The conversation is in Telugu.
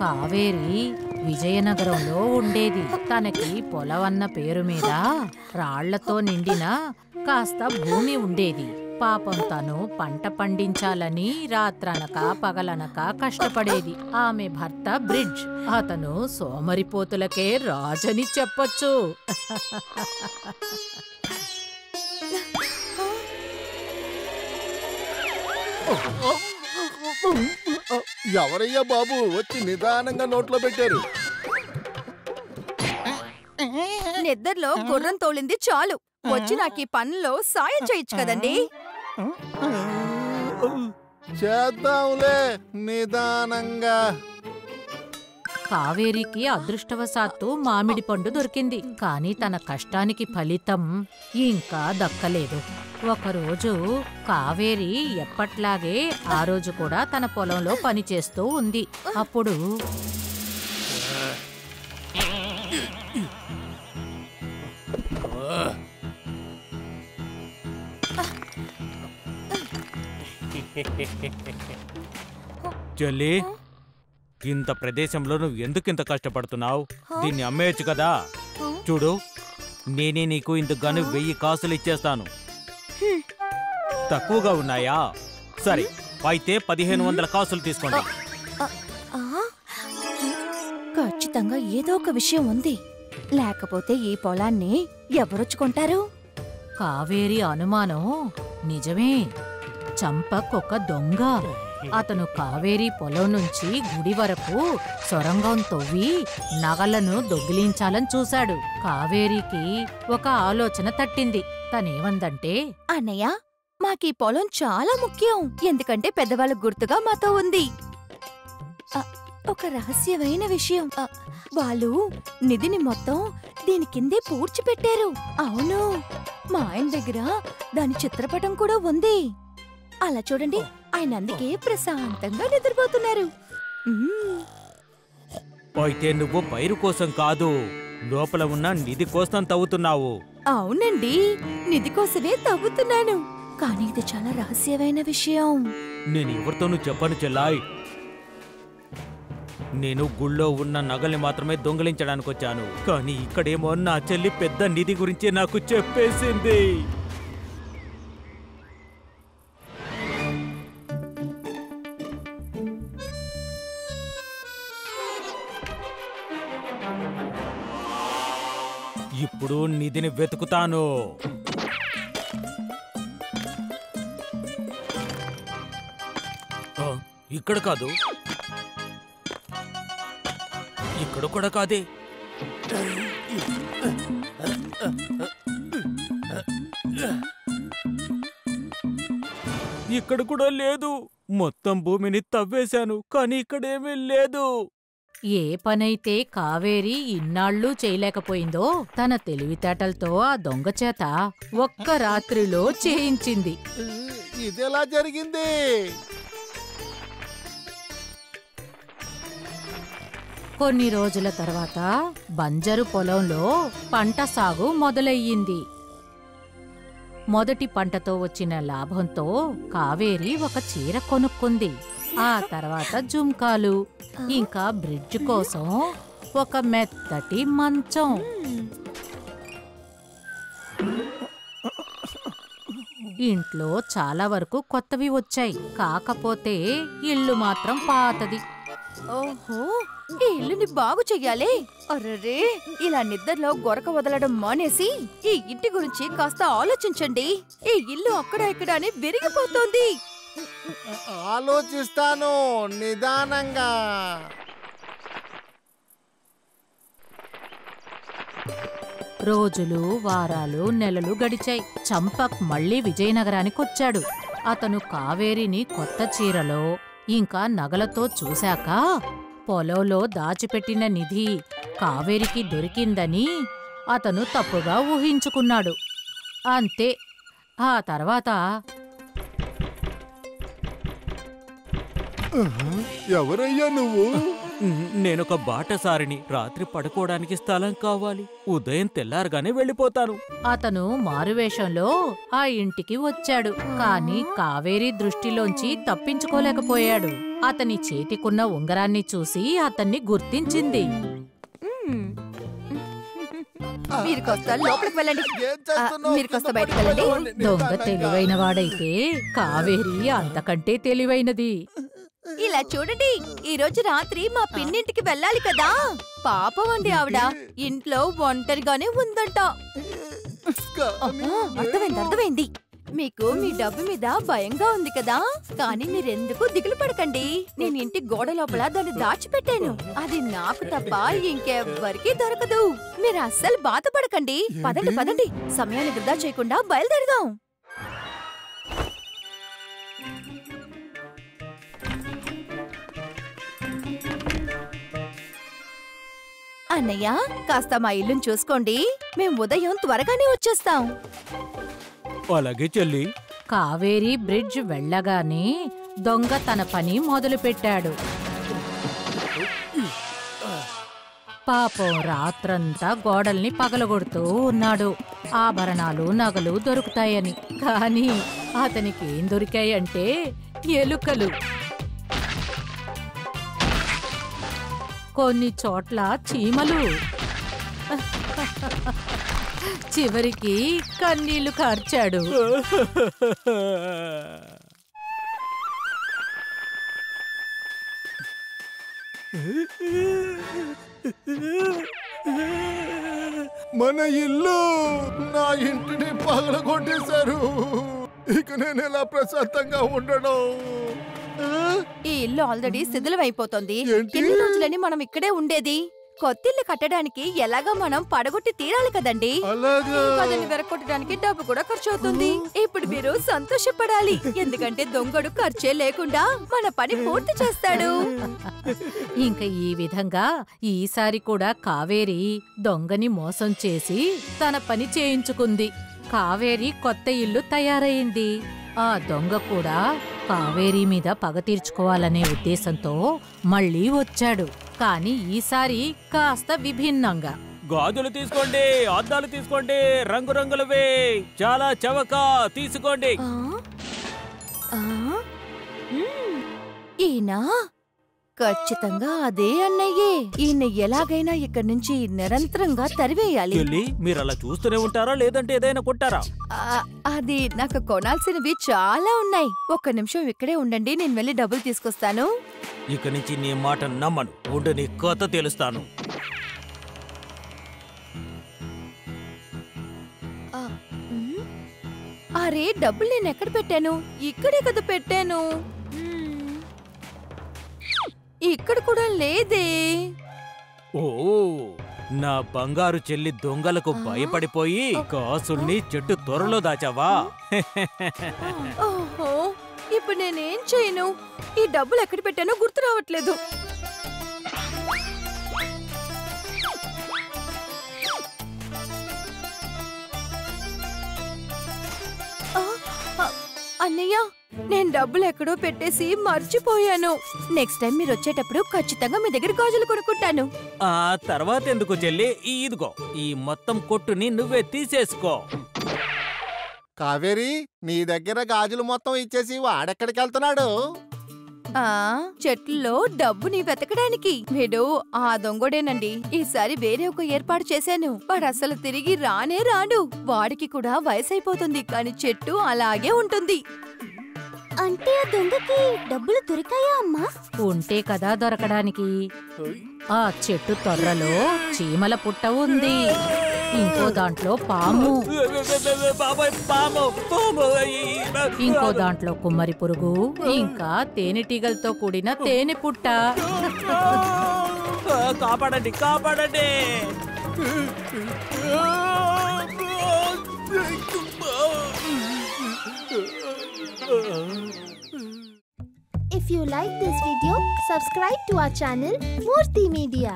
కావేరి విజయనగరంలో ఉండేది. తనకి పొలవన్న పేరు మీద రాళ్లతో నిండిన కాస్త భూమి ఉండేది. పాపం తను పంట పండించాలని రాత్రనక పగలనక కష్టపడేది. ఆమె భర్త బ్రిడ్జ్. అతను సోమరిపోతులకే రాజని చెప్పొచ్చు. ఎవరయ్యా బాబు వచ్చి నిదానంగా నోట్లో పెట్టారు? నిద్రలో గుర్రం తోలింది చాలు. వచ్చి నాకు ఈ పనుల్లో సాయం చేయొచ్చు కదండి. చేద్దాంలే నిదానంగా. కావేరికి అదృష్టవశాత్తు మామిడి పండు దొరికింది. కాని తన కష్టానికి ఫలితం ఇంకా దక్కలేదు. ఒకరోజు కావేరి ఎప్పట్లాగే ఆ రోజు కూడా తన పొలంలో పనిచేస్తూ ఉంది. అప్పుడు చెల్లి, ఇంత ప్రదేశంలో నువ్వు ఎందుకింత కష్టపడుతున్నావు? దీన్ని అమ్మేయచ్చు కదా. చూడు, నేనే నీకు ఇందుకుగాను 1000 కాసులు ఇచ్చేస్తాను. తక్కువగా ఉన్నాయా? సరే, అయితే 1500 కాసులు తీసుకోండి. ఖచ్చితంగా ఏదో ఒక విషయం ఉంది. లేకపోతే ఈ పొలాన్ని ఎవరొచ్చుకుంటారు? కావేరి అనుమానం నిజమే. చంపక్ ఒక దొంగ. అతను కావేరి పొలం నుంచి గుడి వరకు సొరంగం తవ్వి నగలను దొంగిలించాలని చూశాడు. కావేరికి ఒక ఆలోచన తట్టింది. తనేమందంటే, అన్నయ్య, మాకీ పొలం చాలా ముఖ్యం. ఎందుకంటే పెద్దవాళ్ళ గుర్తుగా మాతో ఉంది. ఒక రహస్యమైన విషయం. వాళ్ళు నిధిని మొత్తం దీని కిందే పూడ్చిపెట్టారు. అవును, మా ఆయన దగ్గర దాని చిత్రపటం కూడా ఉంది. అలా చూడండి, ఆయన అందుకే ప్రశాంతంగా నిద్రపోతున్నారు. అయితే నువ్వు పైరు కోసం కాదు, లోపల ఉన్న నిధి కోసం తవ్వుతున్నావు. అవునండి, నిధి కోసమే తవ్వుతున్నాను. కానీ ఇది చాలా రహస్యమైన విషయం. నేను ఎవరితోనూ చెప్పను చెల్లాయ్. నేను గుళ్ళో ఉన్న నగల్ని మాత్రమే దొంగిలించడానికి వచ్చాను. కానీ ఇక్కడేమో నా చెల్లి పెద్ద నిధి గురించి నాకు చెప్పేసింది. ఇప్పుడు నిధిని వెతుకుతాను. ఇక్కడ కాదు, ఇక్కడ కూడా కాదే. ఇక్కడ కూడా లేదు. మొత్తం భూమిని తవ్వేశాను, కానీ ఇక్కడేమీ లేదు. ఏ పనైతే కావేరి ఇన్నాళ్ళు చేయలేకపోయిందో తన తెలివితేటలతో ఆ దొంగచేత ఒక్క రాత్రిలో చేయించింది. ఇదెలా జరిగింది? కొన్ని రోజుల తర్వాత బంజరు పొలంలో పంట సాగు మొదలయ్యింది. మొదటి పంటతో వచ్చిన లాభంతో కావేరి ఒక చీర కొనుక్కుంది. ఆ తర్వాత జుంకాలు, ఇంకా బ్రిడ్జ్ కోసం ఒక మెత్తటి మంచం. ఇంట్లో చాలా వరకు కొత్తవి వచ్చాయి. కాకపోతే ఇల్లు మాత్రం పాతది. ఓహో, ఈ ఇల్లుని బాగు చెయ్యాలి. అర్రే, ఇలా నిద్రలో గొరక వదలడం మానేసి ఈ ఇంటి గురించి కాస్త ఆలోచించండి. ఈ ఇల్లు అక్కడ ఇక్కడ అని విరిగిపోతోంది. ఆలోచిస్తాను నిదానంగా. రోజులు, వారాలు, నెలలు గడిచాయి. చంపక్ మళ్లీ విజయనగరానికొచ్చాడు. అతను కావేరిని కొత్త చీరలో ఇంకా నగలతో చూశాక పొలంలో దాచిపెట్టిన నిధి కావేరికి దొరికిందని అతను తప్పుగా ఊహించుకున్నాడు. అంతే. ఆ తర్వాత ఎవరయ్యా నువ్వు? నేనొక బాటసారిని. రాత్రి పడుకోవడానికి స్థలం కావాలి. ఉదయం తెల్లారగానే వెళ్ళిపోతాను. అతను మారువేషంలో ఆ ఇంటికి వచ్చాడు. కాని కావేరి దృష్టిలోంచి తప్పించుకోలేకపోయాడు. అతని చేతికున్న ఉంగరాన్ని చూసి అతన్ని గుర్తించింది. మీరు కాస్త లోపలికి వెళ్ళండి. ఏం చేస్తున్నావ్? మీరు కాస్త బయటకు వెళ్ళండి. దొంగ తెలివైన వాడైతే కావేరి అంతకంటే తెలివైనది. ఇలా చూడండి, ఈ రోజు రాత్రి మా పిన్నింటికి వెళ్ళాలి కదా. పాపం అండి, ఆవిడ ఇంట్లో ఒంటరిగానే ఉందంట. అర్థమైంది. మీకు మీ డబ్బు మీద భయంగా ఉంది కదా, కానీ మీరెందుకు దిగులు పడకండి. నేను ఇంటి గోడ లోపల దాన్ని దాచిపెట్టాను. అది నాకు తప్ప ఇంకెవ్వరికీ దొరకదు. మీరు అస్సలు బాధపడకండి. పదండి, సమయాన్ని వృధా చేయకుండా బయలుదేరదాం. అన్నయ్య, కాస్త మా ఇల్లుని చూసుకోండి. మేం ఉదయం త్వరగానే వచ్చేస్తాం. అలాగే చెల్లి. కావేరి బ్రిడ్జ్ వెళ్ళగానే దొంగ తన పని మొదలుపెట్టాడు. పాపం రాత్రంతా గోడల్ని పగలగొడుతూ ఉన్నాడు. ఆభరణాలు, నగలు దొరుకుతాయని. కానీ అతనికి ఏం దొరికాయంటే ఎలుకలు. కొన్ని చోట్ల చీమలు. చివరికి కన్నీళ్లు కార్చాడు. మన ఇల్లు, నా ఇంటిని పగలగొట్టేశారు. ఇక నేను ఎలా ప్రశాంతంగా ఉండడం? ఈ ఇల్లు ఆల్రెడీ శిథిలమైపోతుంది. ఏంటి? ఎన్ని రోజులని మనం ఇక్కడే ఉండేది? కొత్తిల్లు కట్టడానికి ఎలాగా మనం పడగొట్టి తీరాలి కదండి. అలాగా? అదని వెరకొట్టడానికి డబ్బు కూడా ఖర్చు అవుతుంది. ఇప్పుడు మీరు సంతోషపడాలి, ఎందుకంటే దొంగడు ఖర్చే లేకుండా మన పని పూర్తి చేస్తాడు. ఇంక ఈ విధంగా ఈసారి కూడా కావేరి దొంగని మోసం చేసి తన పని చేయించుకుంది. కావేరి కొత్త ఇల్లు తయారైంది. ఆ దొంగ కూడా కావేరి మీద పగ తీర్చుకోవాలనే ఉద్దేశంతో మళ్ళీ వచ్చాడు. కాని ఈసారి కాస్త విభిన్నంగా. గాజులు తీసుకోండి, అద్దాలు తీసుకోండి, రంగురంగులవే, చాలా చవక, తీసుకోండి. ఈయన ఖచ్చితంగా అదే అన్నయ్యే. ఈయన ఎలాగైనా ఇక్కడి నుంచి నిరంతరంగా తరివేయాలి. చెల్లి, మీరు అలా చూస్తూనే ఉంటారా, లేదంటే ఏదైనా కొట్టారా? అది నాకు కొనాల్సినవి చాలా ఉన్నాయి. ఒక్క నిమిషం ఇక్కడే ఉండండి, నేను వెళ్ళి డబ్బులు తీసుకొస్తాను. ఇక నుంచి నీ మాట నమ్మను. ఉండు, నీ కథ తెలుస్తాను. అరే, డబ్బులు నేను ఎక్కడ పెట్టాను? ఇక్కడే కదా పెట్టాను. ఇక్కడ కూడా లేదే. ఓ, నా బంగారు చెల్లి, దొంగలకు భయపడిపోయి కాసుల్ని చెట్టు త్వరలో దాచావా? ఓహో, ఇప్పుడు నేనేం చేయను? ఈ డబ్బులు ఎక్కడ పెట్టానో గుర్తు రావట్లేదు. అన్నయ్య, నేను డబ్బులు ఎక్కడో పెట్టేసి మర్చిపోయాను. నెక్స్ట్ టైం మీరు వచ్చేటప్పుడు ఖచ్చితంగా మీ దగ్గర గాజులు కొనుక్కుంటాను. ఆ తర్వాత ఎందుకు చెల్లి? ఇదిగో, ఈ మొత్తం కొట్టుని నువ్వే తీసేసుకో. కావేరి, నీ దగ్గర గాజులు మొత్తం ఇచ్చేసి వాడెక్కడికి వెళ్తున్నాడు? చెట్లలో డబ్బుని వెతకడానికి. వీడు ఆ దొంగోడేనండి. ఈసారి వేరే ఒక ఏర్పాటు చేశాను. వాడు అసలు తిరిగి రానే రాడు. వాడికి కూడా వయసైపోతుంది, కానీ చెట్టు అలాగే ఉంటుంది. అంటే ఆ దొంగకి డబ్బులు దొరికాయా అమ్మా? ఉంటే కదా దొరకడానికి. ఆ చెట్టు తొర్రలో చీమల పుట్ట ఉంది. ఇంకో దాంట్లో పాము, బాబాయ్, పాము, పాము. ఇంకో దాంట్లో కుమ్మరి పురుగు, ఇంకా తేనెటీగలతో కూడిన తేనె పుట్ట. కాపాడండి, కాపాడండి. If you like this video, subscribe to our channel Murthy Media.